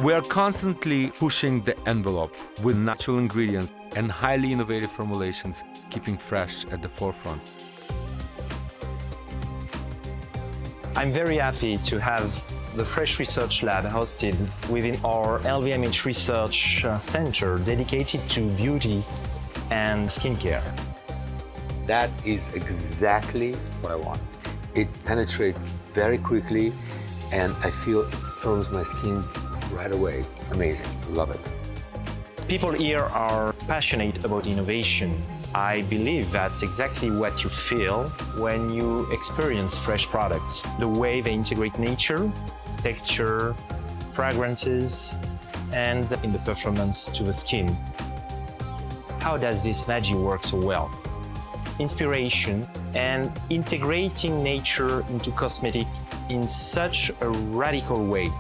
We are constantly pushing the envelope with natural ingredients and highly innovative formulations, keeping fresh at the forefront. I'm very happy to have the Fresh Research Lab hosted within our LVMH Research Center dedicated to beauty and skincare. That is exactly what I want. It penetrates very quickly and I feel it firms my skin right away. Amazing, love it. People here are passionate about innovation. I believe that's exactly what you feel when you experience fresh products. The way they integrate nature, texture, fragrances, and in the performance to the skin. How does this magic work so well? Inspiration and integrating nature into cosmetic in such a radical way.